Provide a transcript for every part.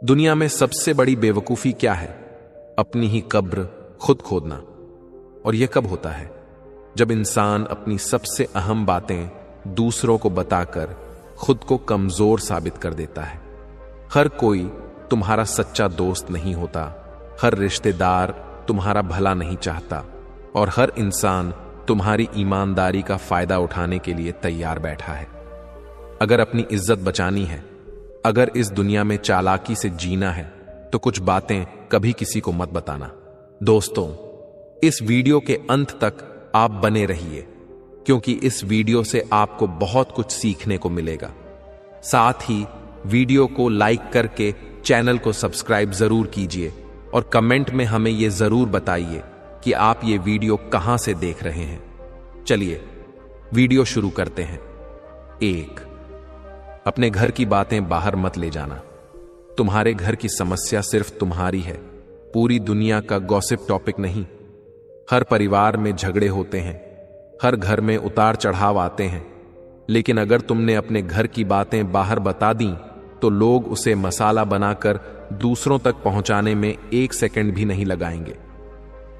दुनिया में सबसे बड़ी बेवकूफी क्या है? अपनी ही कब्र खुद खोदना। और यह कब होता है? जब इंसान अपनी सबसे अहम बातें दूसरों को बताकर खुद को कमजोर साबित कर देता है। हर कोई तुम्हारा सच्चा दोस्त नहीं होता, हर रिश्तेदार तुम्हारा भला नहीं चाहता और हर इंसान तुम्हारी ईमानदारी का फायदा उठाने के लिए तैयार बैठा है। अगर अपनी इज्जत बचानी है, अगर इस दुनिया में चालाकी से जीना है, तो कुछ बातें कभी किसी को मत बताना। दोस्तों, इस वीडियो के अंत तक आप बने रहिए, क्योंकि इस वीडियो से आपको बहुत कुछ सीखने को मिलेगा। साथ ही वीडियो को लाइक करके चैनल को सब्सक्राइब जरूर कीजिए और कमेंट में हमें यह जरूर बताइए कि आप ये वीडियो कहां से देख रहे हैं। चलिए वीडियो शुरू करते हैं। 1. अपने घर की बातें बाहर मत ले जाना। तुम्हारे घर की समस्या सिर्फ तुम्हारी है, पूरी दुनिया का गॉसिप टॉपिक नहीं। हर परिवार में झगड़े होते हैं, हर घर में उतार चढ़ाव आते हैं, लेकिन अगर तुमने अपने घर की बातें बाहर बता दी तो लोग उसे मसाला बनाकर दूसरों तक पहुंचाने में 1 सेकंड भी नहीं लगाएंगे।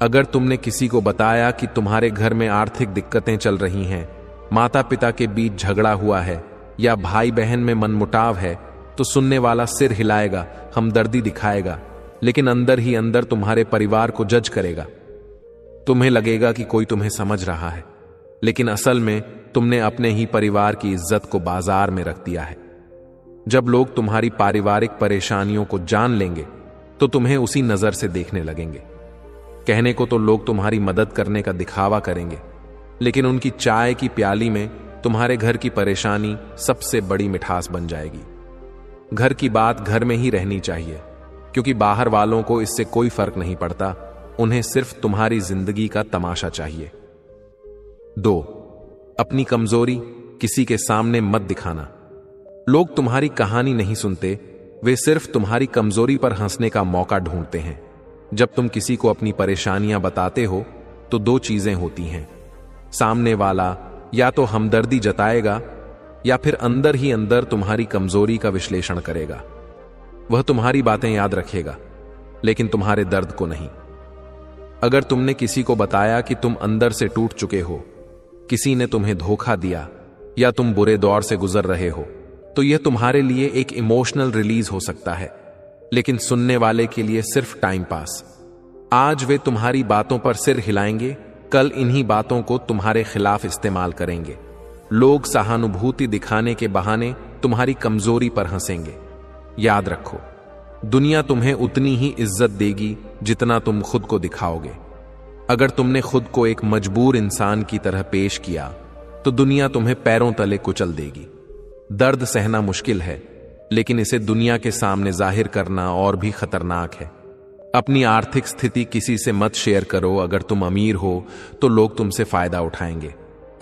अगर तुमने किसी को बताया कि तुम्हारे घर में आर्थिक दिक्कतें चल रही हैं, माता पिता के बीच झगड़ा हुआ है या भाई बहन में मनमुटाव है, तो सुनने वाला सिर हिलाएगा, हमदर्दी दिखाएगा, लेकिन अंदर ही अंदर तुम्हारे परिवार को जज करेगा। तुम्हें लगेगा कि कोई तुम्हें समझ रहा है, लेकिन असल में तुमने अपने ही परिवार की इज्जत को बाजार में रख दिया है। जब लोग तुम्हारी पारिवारिक परेशानियों को जान लेंगे तो तुम्हें उसी नजर से देखने लगेंगे। कहने को तो लोग तुम्हारी मदद करने का दिखावा करेंगे, लेकिन उनकी चाय की प्याली में तुम्हारे घर की परेशानी सबसे बड़ी मिठास बन जाएगी। घर की बात घर में ही रहनी चाहिए, क्योंकि बाहर वालों को इससे कोई फर्क नहीं पड़ता, उन्हें सिर्फ तुम्हारी जिंदगी का तमाशा चाहिए। 2. अपनी कमजोरी किसी के सामने मत दिखाना। लोग तुम्हारी कहानी नहीं सुनते, वे सिर्फ तुम्हारी कमजोरी पर हंसने का मौका ढूंढते हैं। जब तुम किसी को अपनी परेशानियां बताते हो तो 2 चीजें होती हैं। सामने वाला या तो हमदर्दी जताएगा या फिर अंदर ही अंदर तुम्हारी कमजोरी का विश्लेषण करेगा। वह तुम्हारी बातें याद रखेगा, लेकिन तुम्हारे दर्द को नहीं। अगर तुमने किसी को बताया कि तुम अंदर से टूट चुके हो, किसी ने तुम्हें धोखा दिया या तुम बुरे दौर से गुजर रहे हो, तो यह तुम्हारे लिए एक इमोशनल रिलीज हो सकता है, लेकिन सुनने वाले के लिए सिर्फ टाइम पास। आज वे तुम्हारी बातों पर सिर हिलाएंगे, कल इन्हीं बातों को तुम्हारे खिलाफ इस्तेमाल करेंगे। लोग सहानुभूति दिखाने के बहाने तुम्हारी कमजोरी पर हंसेंगे। याद रखो, दुनिया तुम्हें उतनी ही इज्जत देगी जितना तुम खुद को दिखाओगे। अगर तुमने खुद को एक मजबूर इंसान की तरह पेश किया तो दुनिया तुम्हें पैरों तले कुचल देगी। दर्द सहना मुश्किल है, लेकिन इसे दुनिया के सामने जाहिर करना और भी खतरनाक है। अपनी आर्थिक स्थिति किसी से मत शेयर करो। अगर तुम अमीर हो तो लोग तुमसे फायदा उठाएंगे,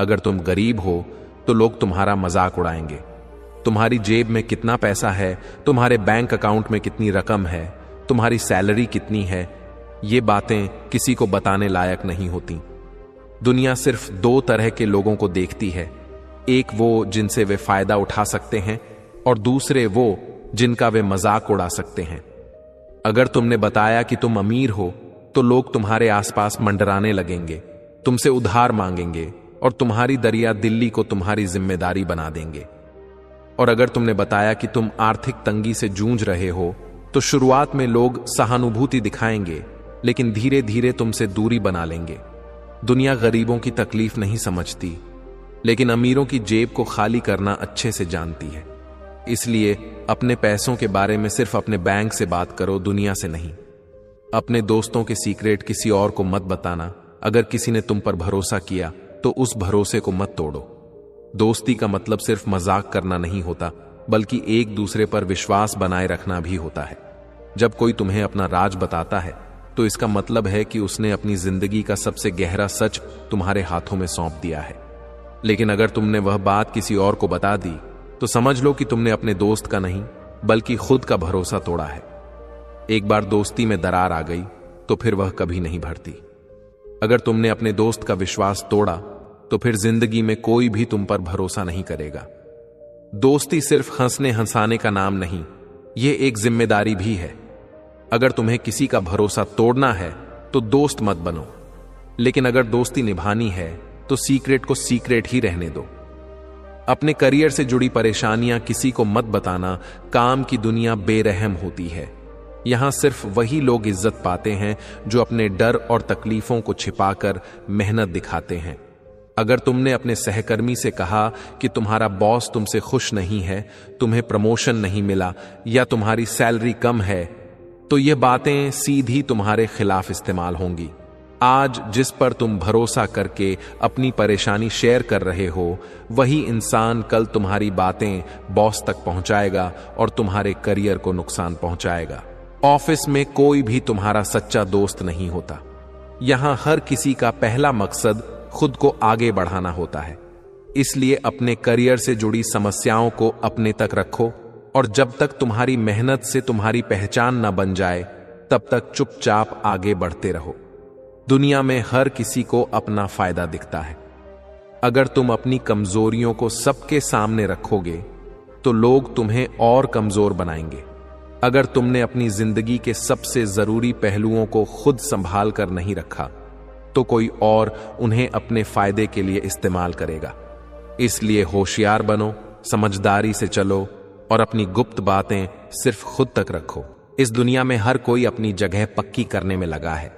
अगर तुम गरीब हो तो लोग तुम्हारा मजाक उड़ाएंगे। तुम्हारी जेब में कितना पैसा है, तुम्हारे बैंक अकाउंट में कितनी रकम है, तुम्हारी सैलरी कितनी है, ये बातें किसी को बताने लायक नहीं होती। दुनिया सिर्फ 2 तरह के लोगों को देखती है, एक वो जिनसे वे फायदा उठा सकते हैं और दूसरे वो जिनका वे मजाक उड़ा सकते हैं। अगर तुमने बताया कि तुम अमीर हो तो लोग तुम्हारे आसपास मंडराने लगेंगे, तुमसे उधार मांगेंगे और तुम्हारी दरिया दिल्ली को तुम्हारी जिम्मेदारी बना देंगे। और अगर तुमने बताया कि तुम आर्थिक तंगी से जूझ रहे हो तो शुरुआत में लोग सहानुभूति दिखाएंगे, लेकिन धीरे धीरे तुमसे दूरी बना लेंगे। दुनिया गरीबों की तकलीफ नहीं समझती, लेकिन अमीरों की जेब को खाली करना अच्छे से जानती है। इसलिए अपने पैसों के बारे में सिर्फ अपने बैंक से बात करो, दुनिया से नहीं। अपने दोस्तों के सीक्रेट किसी और को मत बताना। अगर किसी ने तुम पर भरोसा किया तो उस भरोसे को मत तोड़ो। दोस्ती का मतलब सिर्फ मजाक करना नहीं होता, बल्कि एक दूसरे पर विश्वास बनाए रखना भी होता है। जब कोई तुम्हें अपना राज बताता है तो इसका मतलब है कि उसने अपनी जिंदगी का सबसे गहरा सच तुम्हारे हाथों में सौंप दिया है। लेकिन अगर तुमने वह बात किसी और को बता दी तो समझ लो कि तुमने अपने दोस्त का नहीं बल्कि खुद का भरोसा तोड़ा है। एक बार दोस्ती में दरार आ गई तो फिर वह कभी नहीं भरती। अगर तुमने अपने दोस्त का विश्वास तोड़ा तो फिर जिंदगी में कोई भी तुम पर भरोसा नहीं करेगा। दोस्ती सिर्फ हंसने हंसाने का नाम नहीं, यह एक जिम्मेदारी भी है। अगर तुम्हें किसी का भरोसा तोड़ना है तो दोस्त मत बनो, लेकिन अगर दोस्ती निभानी है तो सीक्रेट को सीक्रेट ही रहने दो। अपने करियर से जुड़ी परेशानियां किसी को मत बताना। काम की दुनिया बेरहम होती है। यहां सिर्फ वही लोग इज्जत पाते हैं जो अपने डर और तकलीफों को छिपाकर मेहनत दिखाते हैं। अगर तुमने अपने सहकर्मी से कहा कि तुम्हारा बॉस तुमसे खुश नहीं है, तुम्हें प्रमोशन नहीं मिला या तुम्हारी सैलरी कम है, तो ये बातें सीधी तुम्हारे खिलाफ इस्तेमाल होंगी। आज जिस पर तुम भरोसा करके अपनी परेशानी शेयर कर रहे हो, वही इंसान कल तुम्हारी बातें बॉस तक पहुंचाएगा और तुम्हारे करियर को नुकसान पहुंचाएगा। ऑफिस में कोई भी तुम्हारा सच्चा दोस्त नहीं होता। यहां हर किसी का पहला मकसद खुद को आगे बढ़ाना होता है। इसलिए अपने करियर से जुड़ी समस्याओं को अपने तक रखो और जब तक तुम्हारी मेहनत से तुम्हारी पहचान न बन जाए, तब तक चुपचाप आगे बढ़ते रहो। दुनिया में हर किसी को अपना फायदा दिखता है। अगर तुम अपनी कमजोरियों को सबके सामने रखोगे तो लोग तुम्हें और कमजोर बनाएंगे। अगर तुमने अपनी जिंदगी के सबसे जरूरी पहलुओं को खुद संभाल कर नहीं रखा, तो कोई और उन्हें अपने फायदे के लिए इस्तेमाल करेगा। इसलिए होशियार बनो, समझदारी से चलो और अपनी गुप्त बातें सिर्फ खुद तक रखो। इस दुनिया में हर कोई अपनी जगह पक्की करने में लगा है।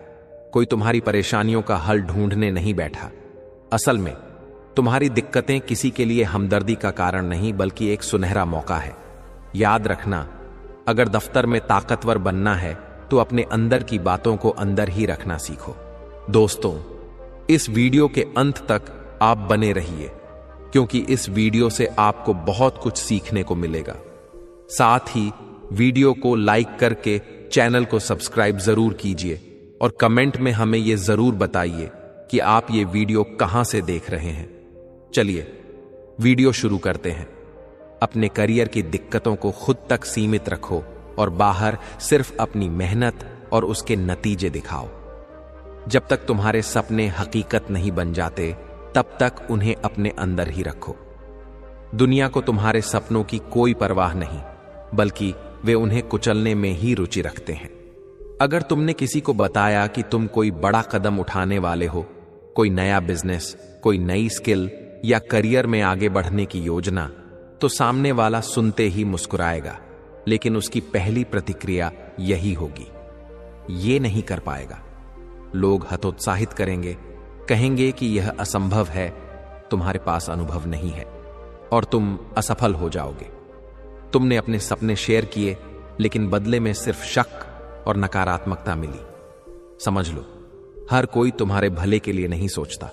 कोई तुम्हारी परेशानियों का हल ढूंढने नहीं बैठा। असल में तुम्हारी दिक्कतें किसी के लिए हमदर्दी का कारण नहीं, बल्कि एक सुनहरा मौका है। याद रखना, अगर दफ्तर में ताकतवर बनना है तो अपने अंदर की बातों को अंदर ही रखना सीखो। दोस्तों, इस वीडियो के अंत तक आप बने रहिए, क्योंकि इस वीडियो से आपको बहुत कुछ सीखने को मिलेगा। साथ ही वीडियो को लाइक करके चैनल को सब्सक्राइब जरूर कीजिए और कमेंट में हमें यह जरूर बताइए कि आप ये वीडियो कहां से देख रहे हैं। चलिए वीडियो शुरू करते हैं। अपने करियर की दिक्कतों को खुद तक सीमित रखो और बाहर सिर्फ अपनी मेहनत और उसके नतीजे दिखाओ। जब तक तुम्हारे सपने हकीकत नहीं बन जाते, तब तक उन्हें अपने अंदर ही रखो। दुनिया को तुम्हारे सपनों की कोई परवाह नहीं, बल्कि वे उन्हें कुचलने में ही रुचि रखते हैं। अगर तुमने किसी को बताया कि तुम कोई बड़ा कदम उठाने वाले हो, कोई नया बिजनेस, कोई नई स्किल या करियर में आगे बढ़ने की योजना, तो सामने वाला सुनते ही मुस्कुराएगा, लेकिन उसकी पहली प्रतिक्रिया यही होगी, ये नहीं कर पाएगा। लोग हतोत्साहित करेंगे, कहेंगे कि यह असंभव है, तुम्हारे पास अनुभव नहीं है, और तुम असफल हो जाओगे। तुमने अपने सपने शेयर किए, लेकिन बदले में सिर्फ शक और नकारात्मकता मिली। समझ लो, हर कोई तुम्हारे भले के लिए नहीं सोचता।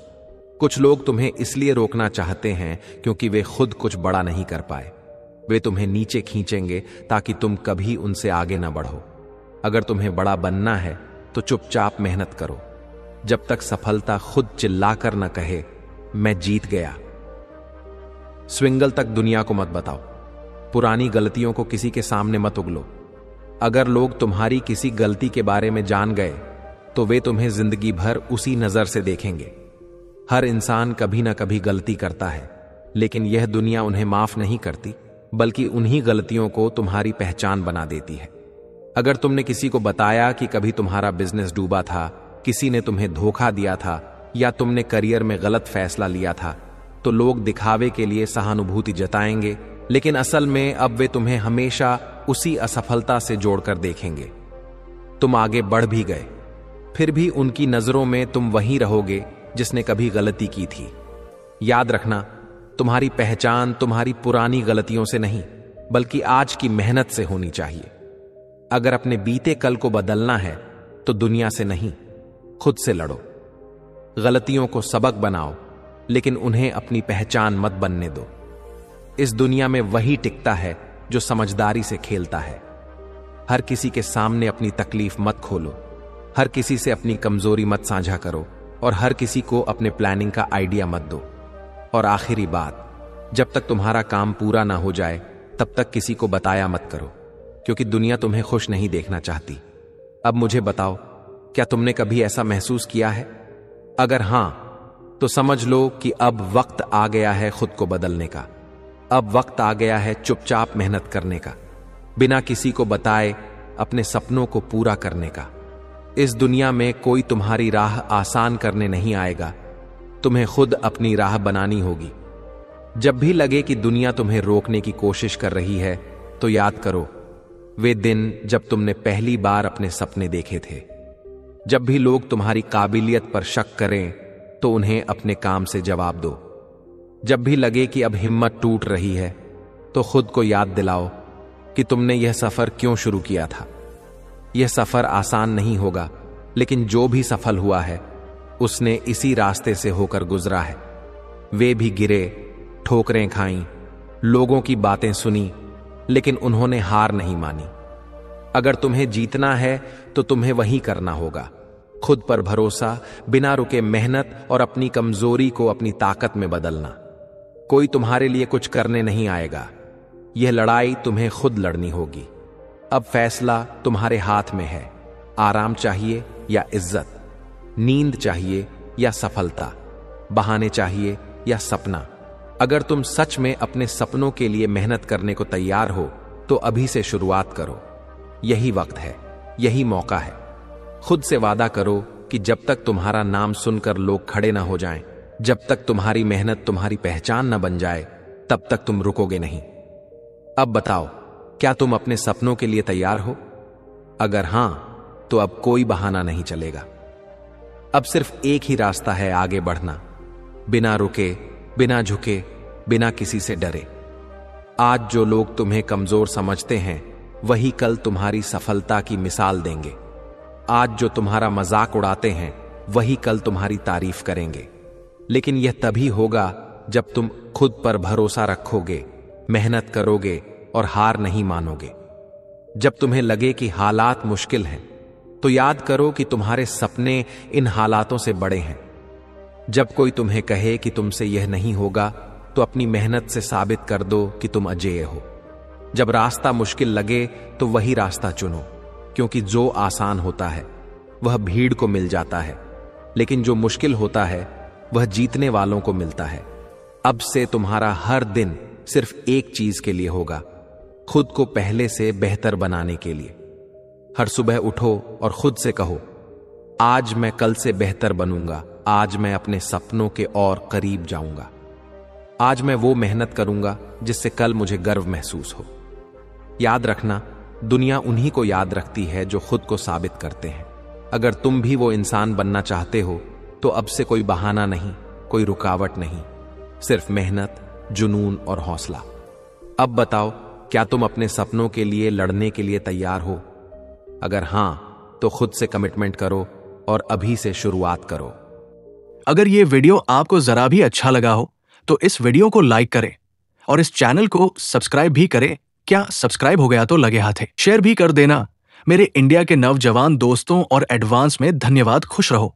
कुछ लोग तुम्हें इसलिए रोकना चाहते हैं क्योंकि वे खुद कुछ बड़ा नहीं कर पाए। वे तुम्हें नीचे खींचेंगे ताकि तुम कभी उनसे आगे ना बढ़ो। अगर तुम्हें बड़ा बनना है तो चुपचाप मेहनत करो, जब तक सफलता खुद चिल्लाकर न कहे मैं जीत गया। स्विंगल तक दुनिया को मत बताओ। पुरानी गलतियों को किसी के सामने मत उगलो। अगर लोग तुम्हारी किसी गलती के बारे में जान गए तो वे तुम्हें जिंदगी भर उसी नजर से देखेंगे। हर इंसान कभी ना कभी गलती करता है, लेकिन यह दुनिया उन्हें माफ नहीं करती, बल्कि उन्हीं गलतियों को तुम्हारी पहचान बना देती है। अगर तुमने किसी को बताया कि कभी तुम्हारा बिजनेस डूबा था, किसी ने तुम्हें धोखा दिया था या तुमने करियर में गलत फैसला लिया था, तो लोग दिखावे के लिए सहानुभूति जताएंगे, लेकिन असल में अब वे तुम्हें हमेशा उसी असफलता से जोड़कर देखेंगे। तुम आगे बढ़ भी गए, फिर भी उनकी नजरों में तुम वही रहोगे जिसने कभी गलती की थी। याद रखना, तुम्हारी पहचान तुम्हारी पुरानी गलतियों से नहीं, बल्कि आज की मेहनत से होनी चाहिए। अगर अपने बीते कल को बदलना है तो दुनिया से नहीं, खुद से लड़ो। गलतियों को सबक बनाओ, लेकिन उन्हें अपनी पहचान मत बनने दो। इस दुनिया में वही टिकता है जो समझदारी से खेलता है। हर किसी के सामने अपनी तकलीफ मत खोलो, हर किसी से अपनी कमजोरी मत साझा करो और हर किसी को अपने प्लानिंग का आइडिया मत दो। और आखिरी बात, जब तक तुम्हारा काम पूरा ना हो जाए तब तक किसी को बताया मत करो, क्योंकि दुनिया तुम्हें खुश नहीं देखना चाहती। अब मुझे बताओ, क्या तुमने कभी ऐसा महसूस किया है? अगर हां, तो समझ लो कि अब वक्त आ गया है खुद को बदलने का। अब वक्त आ गया है चुपचाप मेहनत करने का। बिना किसी को बताए अपने सपनों को पूरा करने का। इस दुनिया में कोई तुम्हारी राह आसान करने नहीं आएगा, तुम्हें खुद अपनी राह बनानी होगी। जब भी लगे कि दुनिया तुम्हें रोकने की कोशिश कर रही है, तो याद करो वे दिन जब तुमने पहली बार अपने सपने देखे थे। जब भी लोग तुम्हारी काबिलियत पर शक करें, तो उन्हें अपने काम से जवाब दो। जब भी लगे कि अब हिम्मत टूट रही है, तो खुद को याद दिलाओ कि तुमने यह सफर क्यों शुरू किया था। यह सफर आसान नहीं होगा, लेकिन जो भी सफल हुआ है उसने इसी रास्ते से होकर गुजरा है। वे भी गिरे, ठोकरें खाईं, लोगों की बातें सुनी, लेकिन उन्होंने हार नहीं मानी। अगर तुम्हें जीतना है तो तुम्हें वही करना होगा। खुद पर भरोसा, बिना रुके मेहनत और अपनी कमजोरी को अपनी ताकत में बदलना। कोई तुम्हारे लिए कुछ करने नहीं आएगा, यह लड़ाई तुम्हें खुद लड़नी होगी। अब फैसला तुम्हारे हाथ में है। आराम चाहिए या इज्जत, नींद चाहिए या सफलता, बहाने चाहिए या सपना। अगर तुम सच में अपने सपनों के लिए मेहनत करने को तैयार हो, तो अभी से शुरुआत करो। यही वक्त है, यही मौका है। खुद से वादा करो कि जब तक तुम्हारा नाम सुनकर लोग खड़े ना हो जाएं, जब तक तुम्हारी मेहनत तुम्हारी पहचान न बन जाए, तब तक तुम रुकोगे नहीं। अब बताओ, क्या तुम अपने सपनों के लिए तैयार हो? अगर हां, तो अब कोई बहाना नहीं चलेगा। अब सिर्फ एक ही रास्ता है आगे बढ़ना, बिना रुके, बिना झुके, बिना किसी से डरे। आज जो लोग तुम्हें कमजोर समझते हैं, वही कल तुम्हारी सफलता की मिसाल देंगे। आज जो तुम्हारा मजाक उड़ाते हैं, वही कल तुम्हारी तारीफ करेंगे। लेकिन यह तभी होगा जब तुम खुद पर भरोसा रखोगे, मेहनत करोगे और हार नहीं मानोगे। जब तुम्हें लगे कि हालात मुश्किल हैं, तो याद करो कि तुम्हारे सपने इन हालातों से बड़े हैं। जब कोई तुम्हें कहे कि तुमसे यह नहीं होगा, तो अपनी मेहनत से साबित कर दो कि तुम अजेय हो। जब रास्ता मुश्किल लगे, तो वही रास्ता चुनो, क्योंकि जो आसान होता है वह भीड़ को मिल जाता है, लेकिन जो मुश्किल होता है वह जीतने वालों को मिलता है। अब से तुम्हारा हर दिन सिर्फ एक चीज के लिए होगा, खुद को पहले से बेहतर बनाने के लिए। हर सुबह उठो और खुद से कहो, आज मैं कल से बेहतर बनूंगा, आज मैं अपने सपनों के और करीब जाऊंगा, आज मैं वो मेहनत करूंगा जिससे कल मुझे गर्व महसूस हो। याद रखना, दुनिया उन्हीं को याद रखती है जो खुद को साबित करते हैं। अगर तुम भी वो इंसान बनना चाहते हो, तो अब से कोई बहाना नहीं, कोई रुकावट नहीं, सिर्फ मेहनत, जुनून और हौसला। अब बताओ, क्या तुम अपने सपनों के लिए लड़ने के लिए तैयार हो? अगर हां, तो खुद से कमिटमेंट करो और अभी से शुरुआत करो। अगर ये वीडियो आपको जरा भी अच्छा लगा हो, तो इस वीडियो को लाइक करें और इस चैनल को सब्सक्राइब भी करें। क्या सब्सक्राइब हो गया तो लगे हाथ है, शेयर भी कर देना। मेरे इंडिया के नौजवान दोस्तों और एडवांस में धन्यवाद। खुश रहो।